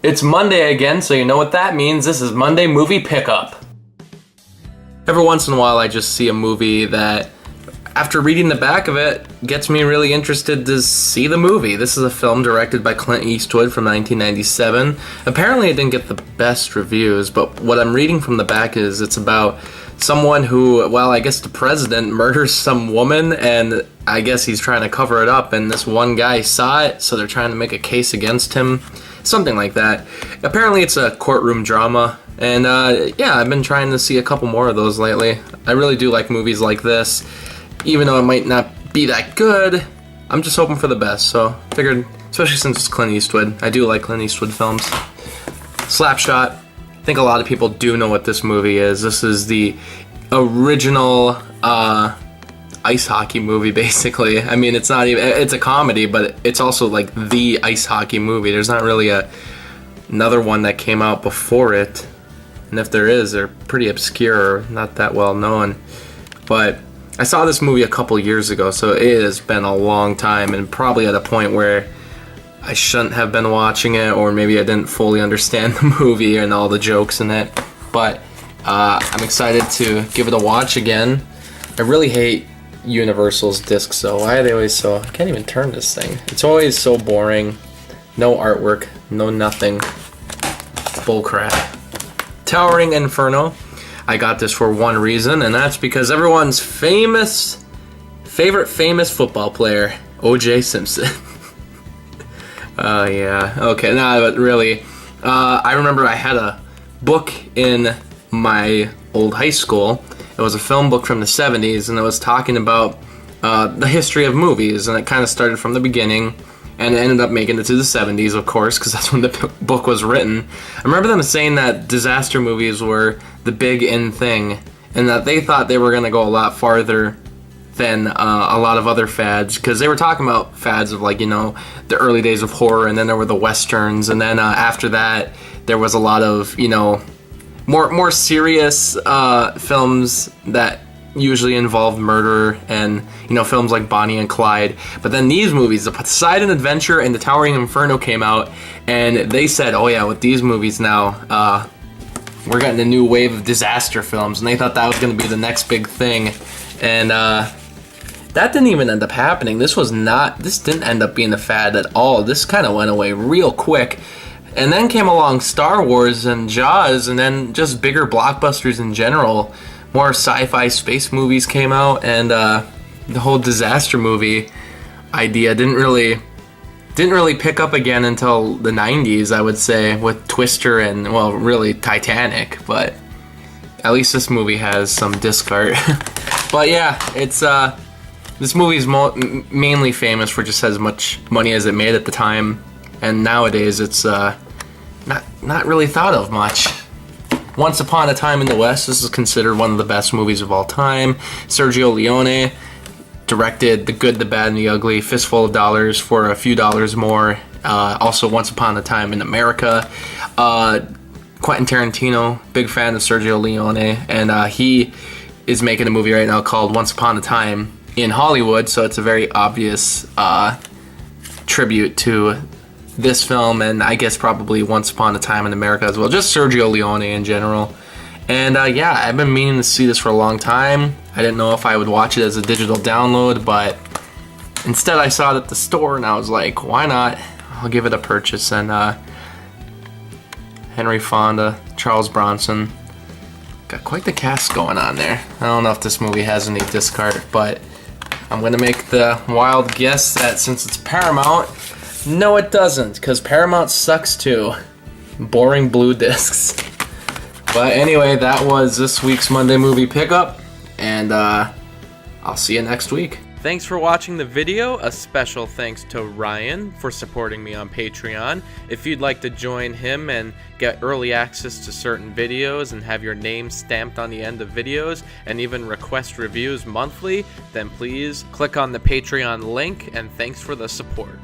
It's Monday again, so you know what that means. This is Monday Movie Pickup. Every once in a while I just see a movie that, after reading the back of it, gets me really interested to see the movie. This is a film directed by Clint Eastwood from 1997. Apparently it didn't get the best reviews, but what I'm reading from the back is it's about someone who, well, I guess the president murders some woman, and I guess he's trying to cover it up, and this one guy saw it, so they're trying to make a case against him. Something like that. Apparently it's a courtroom drama, and yeah, I've been trying to see a couple more of those lately. I really do like movies like this. Even though it might not be that good, I'm just hoping for the best, so figured, especially since it's Clint Eastwood. I do like Clint Eastwood films. Slapshot. I think a lot of people do know what this movie is. This is the original ice hockey movie, basically. I mean, it's not even, it's a comedy, but it's also like the ice hockey movie. There's not really another one that came out before it, and if there is, they're pretty obscure, not that well known. But I saw this movie a couple years ago, so it has been a long time, and probably at a point where I shouldn't have been watching it, or maybe I didn't fully understand the movie and all the jokes in it. But I'm excited to give it a watch again. I really hate Universal's discs, though. Why are they always so... I can't even turn this thing. It's always so boring. No artwork, no nothing. Bullcrap. Towering Inferno. I got this for one reason, and that's because everyone's favorite famous football player, O.J. Simpson. Yeah. Okay, nah, but really, I remember I had a book in my old high school. It was a film book from the 70s, and it was talking about the history of movies, and it kind of started from the beginning, and it ended up making it to the 70s, of course, because that's when the book was written. I remember them saying that disaster movies were the big in thing, and that they thought they were going to go a lot farther than a lot of other fads, because they were talking about fads of, like, you know, the early days of horror, and then there were the westerns, and then after that there was a lot of, you know, more serious films that usually involved murder, and, you know, films like Bonnie and Clyde. But then these movies, the Poseidon Adventure and the Towering Inferno, came out, and they said, oh yeah, with these movies now, we're getting a new wave of disaster films, and they thought that was going to be the next big thing. And that didn't even end up happening. This didn't end up being a fad at all. This kind of went away real quick. And then came along Star Wars and Jaws, and then just bigger blockbusters in general. More sci-fi space movies came out, and the whole disaster movie idea didn't really pick up again until the 90s, I would say, with Twister and, well, really Titanic. But at least this movie has some disc art. But yeah, it's this movie is mainly famous for just as much money as it made at the time, and nowadays it's not really thought of much. Once Upon a Time in the West, this is considered one of the best movies of all time. Sergio Leone directed The Good, the Bad, and the Ugly, Fistful of Dollars for a few dollars more. Also Once Upon a Time in America. Quentin Tarantino, big fan of Sergio Leone, and he is making a movie right now called Once Upon a Time in Hollywood, so it's a very obvious tribute to this film, and I guess probably Once Upon a Time in America as well, just Sergio Leone in general. And yeah, I've been meaning to see this for a long time. I didn't know if I would watch it as a digital download, but instead I saw it at the store, and I was like, why not? I'll give it a purchase. And Henry Fonda, Charles Bronson, got quite the cast going on there. I don't know if this movie has any disc art, but I'm gonna make the wild guess that since it's Paramount, no it doesn't, because Paramount sucks too. Boring blue discs. But anyway, that was this week's Monday Movie Pickup, and I'll see you next week. Thanks for watching the video. A special thanks to Ryan for supporting me on Patreon. If you'd like to join him and get early access to certain videos and have your name stamped on the end of videos and even request reviews monthly, then please click on the Patreon link, and thanks for the support.